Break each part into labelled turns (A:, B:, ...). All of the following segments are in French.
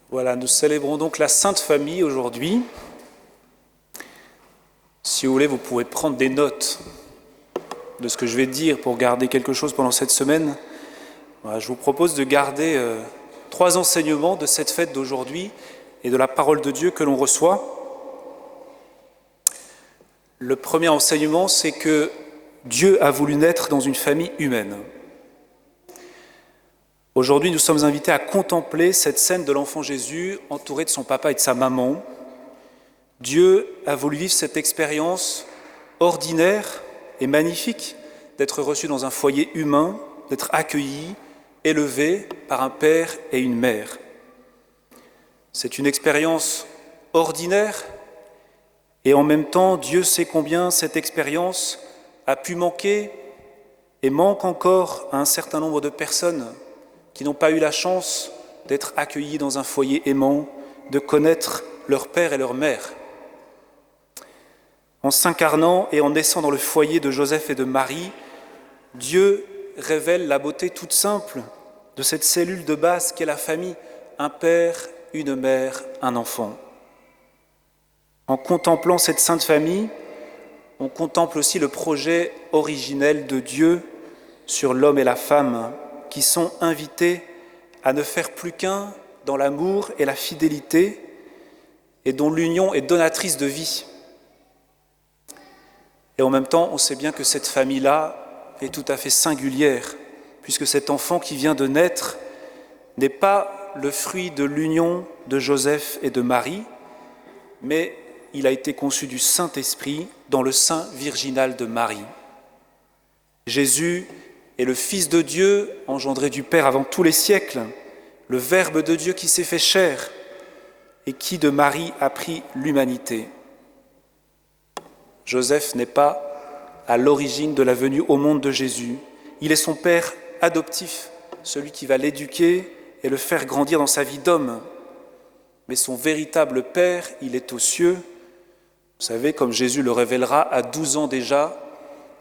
A: Voilà, nous célébrons donc la Sainte Famille aujourd'hui. Si vous voulez, vous pourrez prendre des notes de ce que je vais dire pour garder quelque chose pendant cette semaine. Voilà, je vous propose de garder 3 enseignements de cette fête d'aujourd'hui et de la parole de Dieu que l'on reçoit. Le premier enseignement, c'est que Dieu a voulu naître dans une famille humaine. Aujourd'hui, nous sommes invités à contempler cette scène de l'enfant Jésus entouré de son papa et de sa maman. Dieu a voulu vivre cette expérience ordinaire et magnifique d'être reçu dans un foyer humain, d'être accueilli, élevé par un père et une mère. C'est une expérience ordinaire et en même temps, Dieu sait combien cette expérience a pu manquer et manque encore à un certain nombre de personnes qui n'ont pas eu la chance d'être accueillis dans un foyer aimant, de connaître leur père et leur mère. En s'incarnant et en naissant dans le foyer de Joseph et de Marie, Dieu révèle la beauté toute simple de cette cellule de base qu'est la famille, un père, une mère, un enfant. En contemplant cette sainte famille, on contemple aussi le projet originel de Dieu sur l'homme et la femme, qui sont invités à ne faire plus qu'un dans l'amour et la fidélité, et dont l'union est donatrice de vie. Et en même temps, on sait bien que cette famille-là est tout à fait singulière, puisque cet enfant qui vient de naître n'est pas le fruit de l'union de Joseph et de Marie, mais il a été conçu du Saint-Esprit dans le sein virginal de Marie. Jésus est le Fils de Dieu, engendré du Père avant tous les siècles, le Verbe de Dieu qui s'est fait chair et qui de Marie a pris l'humanité. Joseph n'est pas à l'origine de la venue au monde de Jésus. Il est son père adoptif, celui qui va l'éduquer et le faire grandir dans sa vie d'homme. Mais son véritable père, il est aux cieux. Vous savez, comme Jésus le révélera à 12 ans déjà,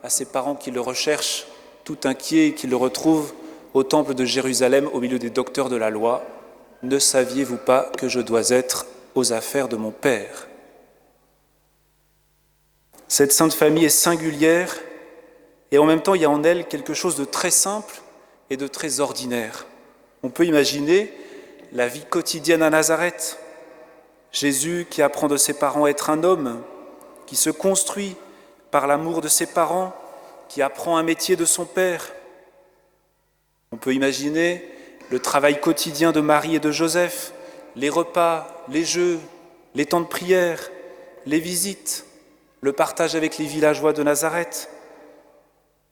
A: à ses parents qui le recherchent, tout inquiets et qui le retrouvent au temple de Jérusalem au milieu des docteurs de la loi. « Ne saviez-vous pas que je dois être aux affaires de mon Père ?» Cette sainte famille est singulière et en même temps, il y a en elle quelque chose de très simple et de très ordinaire. On peut imaginer la vie quotidienne à Nazareth. Jésus qui apprend de ses parents à être un homme, qui se construit par l'amour de ses parents, qui apprend un métier de son père. On peut imaginer le travail quotidien de Marie et de Joseph, les repas, les jeux, les temps de prière, les visites, le partage avec les villageois de Nazareth,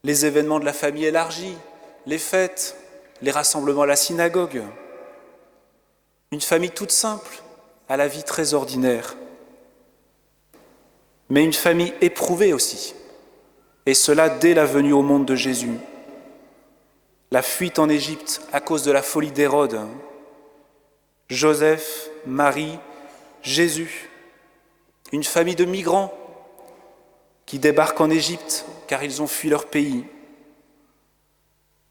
A: les événements de la famille élargie, les fêtes, les rassemblements à la synagogue. Une famille toute simple, à la vie très ordinaire. Mais une famille éprouvée aussi, et cela dès la venue au monde de Jésus. La fuite en Égypte à cause de la folie d'Hérode, Joseph, Marie, Jésus, une famille de migrants qui débarquent en Égypte car ils ont fui leur pays.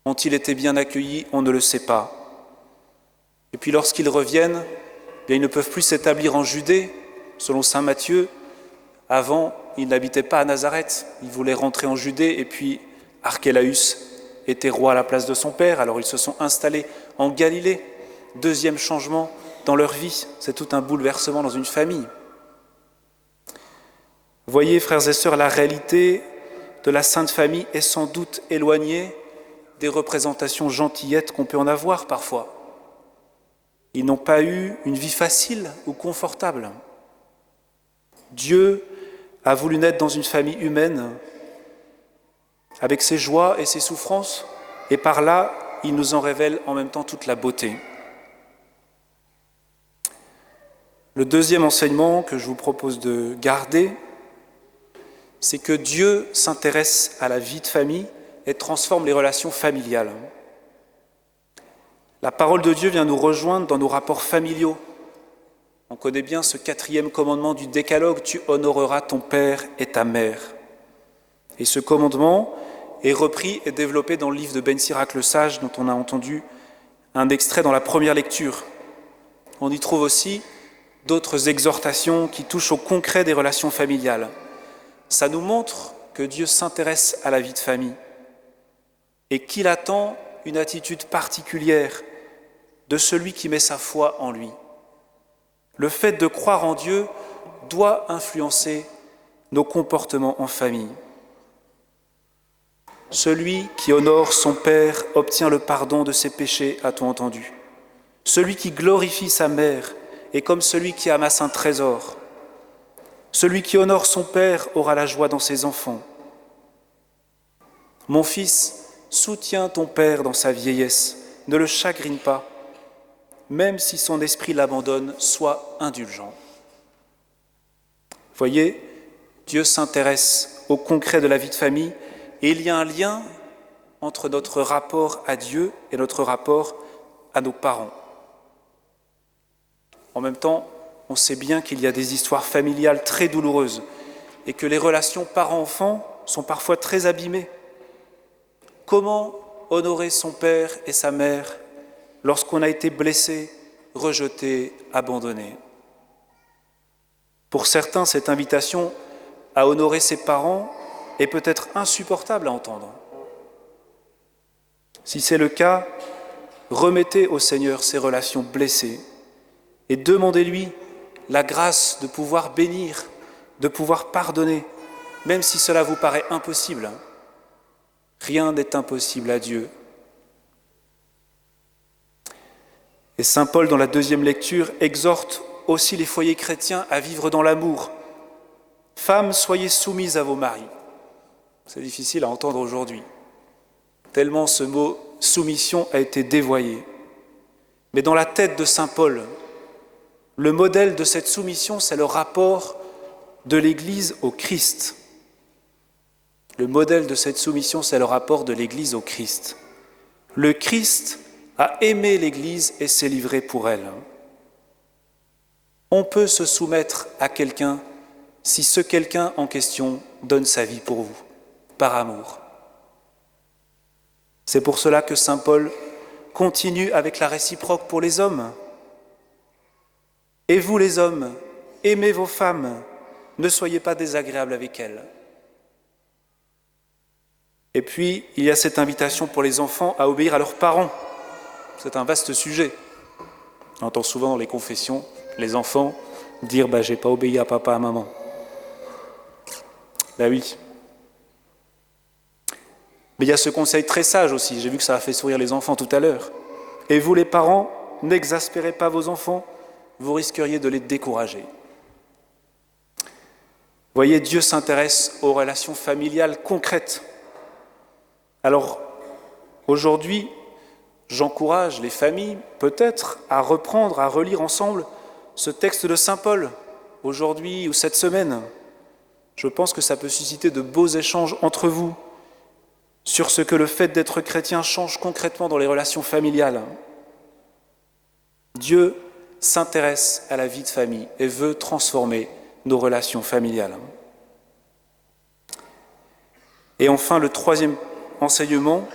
A: Ont-ils été bien accueillis? On ne le sait pas. Et puis lorsqu'ils reviennent, ils ne peuvent plus s'établir en Judée, selon saint Matthieu. Avant, ils n'habitaient pas à Nazareth, ils voulaient rentrer en Judée et puis Archélaüs était roi à la place de son père, alors ils se sont installés en Galilée. Deuxième changement dans leur vie, c'est tout un bouleversement dans une famille. Voyez, frères et sœurs, la réalité de la Sainte Famille est sans doute éloignée des représentations gentillettes qu'on peut en avoir parfois. Ils n'ont pas eu une vie facile ou confortable. Dieu a voulu naître dans une famille humaine, avec ses joies et ses souffrances, et par là, il nous en révèle en même temps toute la beauté. Le deuxième enseignement que je vous propose de garder, c'est que Dieu s'intéresse à la vie de famille et transforme les relations familiales. La parole de Dieu vient nous rejoindre dans nos rapports familiaux. On connaît bien ce 4e commandement du Décalogue, tu honoreras ton père et ta mère. Et ce commandement est repris et développé dans le livre de Ben Sirac le Sage, dont on a entendu un extrait dans la première lecture. On y trouve aussi d'autres exhortations qui touchent au concret des relations familiales. Ça nous montre que Dieu s'intéresse à la vie de famille et qu'il attend une attitude particulière de celui qui met sa foi en lui. Le fait de croire en Dieu doit influencer nos comportements en famille. Celui qui honore son père obtient le pardon de ses péchés, a-t-on entendu. Celui qui glorifie sa mère est comme celui qui amasse un trésor. Celui qui honore son père aura la joie dans ses enfants. Mon fils, soutiens ton père dans sa vieillesse, ne le chagrine pas, même si son esprit l'abandonne, sois indulgent. Voyez, Dieu s'intéresse au concret de la vie de famille et il y a un lien entre notre rapport à Dieu et notre rapport à nos parents. En même temps, on sait bien qu'il y a des histoires familiales très douloureuses et que les relations parents-enfants sont parfois très abîmées. Comment honorer son père et sa mère lorsqu'on a été blessé, rejeté, abandonné? Pour certains, cette invitation à honorer ses parents est peut-être insupportable à entendre. Si c'est le cas, remettez au Seigneur ces relations blessées et demandez-lui la grâce de pouvoir bénir, de pouvoir pardonner, même si cela vous paraît impossible. Rien n'est impossible à Dieu. Et saint Paul, dans la 2e lecture, exhorte aussi les foyers chrétiens à vivre dans l'amour. Femmes, soyez soumises à vos maris. C'est difficile à entendre aujourd'hui, tellement ce mot « soumission » a été dévoyé. Mais dans la tête de saint Paul, le modèle de cette soumission, c'est le rapport de l'Église au Christ. Le modèle de cette soumission, c'est le rapport de l'Église au Christ. Le Christ a aimé l'Église et s'est livré pour elle. On peut se soumettre à quelqu'un si ce quelqu'un en question donne sa vie pour vous, par amour. C'est pour cela que saint Paul continue avec la réciproque pour les hommes. Et vous les hommes, aimez vos femmes, ne soyez pas désagréables avec elles. Et puis, il y a cette invitation pour les enfants à obéir à leurs parents. C'est un vaste sujet. On entend souvent dans les confessions les enfants dire « j'ai pas obéi à papa, à maman ». Ben oui. Mais il y a ce conseil très sage aussi, j'ai vu que ça a fait sourire les enfants tout à l'heure. Et vous les parents, n'exaspérez pas vos enfants, vous risqueriez de les décourager. Voyez, Dieu s'intéresse aux relations familiales concrètes. Alors, aujourd'hui, j'encourage les familles, peut-être, à reprendre, à relire ensemble ce texte de saint Paul, aujourd'hui ou cette semaine. Je pense que ça peut susciter de beaux échanges entre vous sur ce que le fait d'être chrétien change concrètement dans les relations familiales. Dieu s'intéresse à la vie de famille et veut transformer nos relations familiales. Et enfin, le 3e enseignement,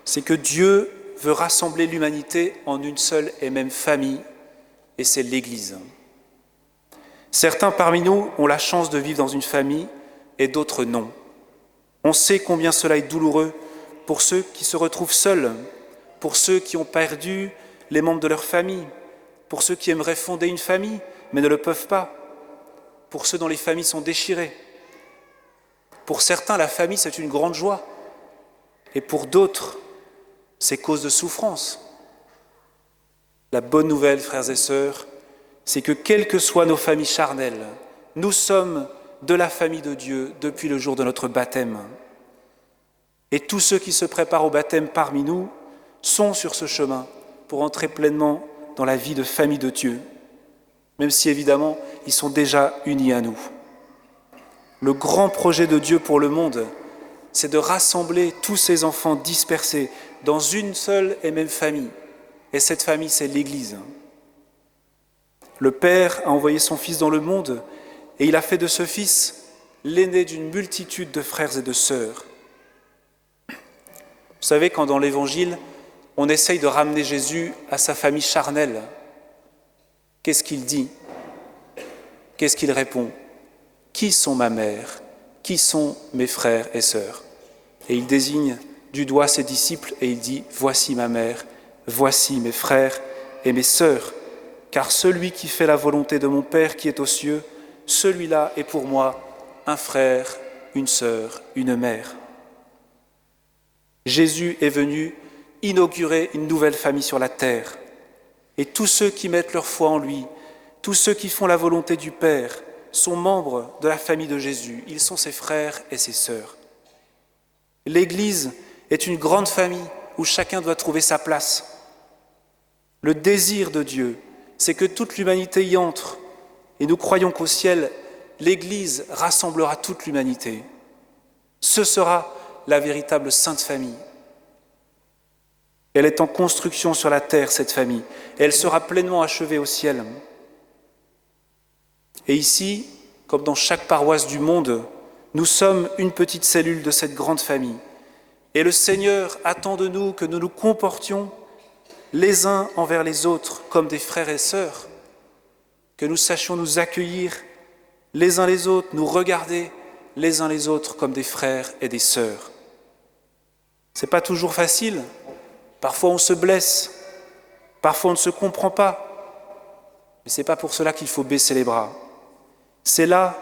A: c'est que Dieu veut rassembler l'humanité en une seule et même famille, et c'est l'Église. Certains parmi nous ont la chance de vivre dans une famille et d'autres non. On sait combien cela est douloureux pour ceux qui se retrouvent seuls, pour ceux qui ont perdu les membres de leur famille, pour ceux qui aimeraient fonder une famille mais ne le peuvent pas, pour ceux dont les familles sont déchirées. Pour certains, la famille, c'est une grande joie, et pour d'autres, c'est cause de souffrance. La bonne nouvelle, frères et sœurs, c'est que quelles que soient nos familles charnelles, nous sommes de la famille de Dieu depuis le jour de notre baptême. Et tous ceux qui se préparent au baptême parmi nous sont sur ce chemin pour entrer pleinement dans la vie de famille de Dieu, même si évidemment ils sont déjà unis à nous. Le grand projet de Dieu pour le monde, c'est de rassembler tous ces enfants dispersés dans une seule et même famille. Et cette famille, c'est l'Église. Le Père a envoyé son Fils dans le monde et il a fait de ce Fils l'aîné d'une multitude de frères et de sœurs. Vous savez, quand dans l'Évangile, on essaye de ramener Jésus à sa famille charnelle, qu'est-ce qu'il dit? Qu'est-ce qu'il répond? Qui sont ma mère? Qui sont mes frères et sœurs? Et il désigne du doigt ses disciples et il dit « Voici ma mère, voici mes frères et mes sœurs, car celui qui fait la volonté de mon Père qui est aux cieux, celui-là est pour moi un frère, une sœur, une mère. » Jésus est venu inaugurer une nouvelle famille sur la terre. Et tous ceux qui mettent leur foi en lui, tous ceux qui font la volonté du Père, sont membres de la famille de Jésus. Ils sont ses frères et ses sœurs. L'Église est une grande famille où chacun doit trouver sa place. Le désir de Dieu, c'est que toute l'humanité y entre. Et nous croyons qu'au ciel, l'Église rassemblera toute l'humanité. Ce sera la véritable Sainte Famille. Elle est en construction sur la terre, cette famille, et elle sera pleinement achevée au ciel. Et ici, comme dans chaque paroisse du monde, nous sommes une petite cellule de cette grande famille. Et le Seigneur attend de nous que nous nous comportions les uns envers les autres comme des frères et sœurs, que nous sachions nous accueillir les uns les autres, nous regarder les uns les autres comme des frères et des sœurs. C'est pas toujours facile, parfois on se blesse, parfois on ne se comprend pas, mais c'est pas pour cela qu'il faut baisser les bras. C'est là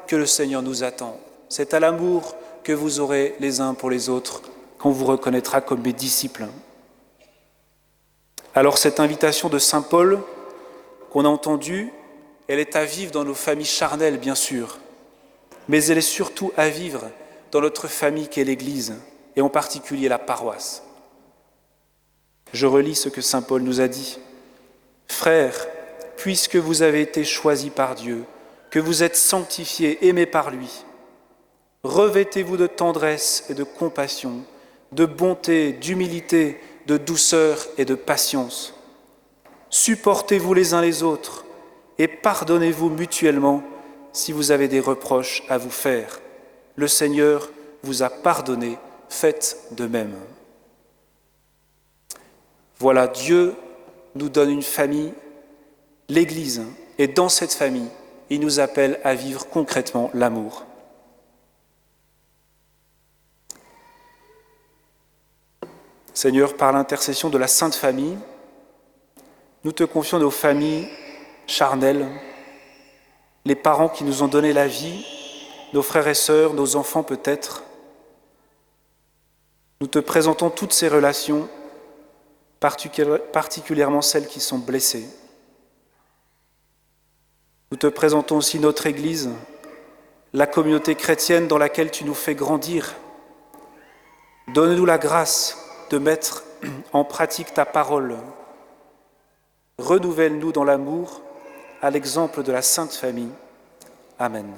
A: que le Seigneur nous attend, c'est à l'amour que vous aurez les uns pour les autres, qu'on vous reconnaîtra comme mes disciples. Alors cette invitation de saint Paul qu'on a entendue, elle est à vivre dans nos familles charnelles, bien sûr, mais elle est surtout à vivre dans notre famille qu'est l'Église, et en particulier la paroisse. Je relis ce que saint Paul nous a dit. « Frères, puisque vous avez été choisis par Dieu, que vous êtes sanctifiés, aimés par lui, revêtez-vous de tendresse et de compassion, de bonté, d'humilité, de douceur et de patience. Supportez-vous les uns les autres et pardonnez-vous mutuellement si vous avez des reproches à vous faire. Le Seigneur vous a pardonné, faites de même. » Voilà, Dieu nous donne une famille, l'Église, et dans cette famille, il nous appelle à vivre concrètement l'amour. Seigneur, par l'intercession de la Sainte Famille, nous te confions nos familles charnelles, les parents qui nous ont donné la vie, nos frères et sœurs, nos enfants peut-être. Nous te présentons toutes ces relations, particulièrement celles qui sont blessées. Nous te présentons aussi notre Église, la communauté chrétienne dans laquelle tu nous fais grandir. Donne-nous la grâce de mettre en pratique ta parole. Renouvelle-nous dans l'amour, à l'exemple de la Sainte Famille. Amen.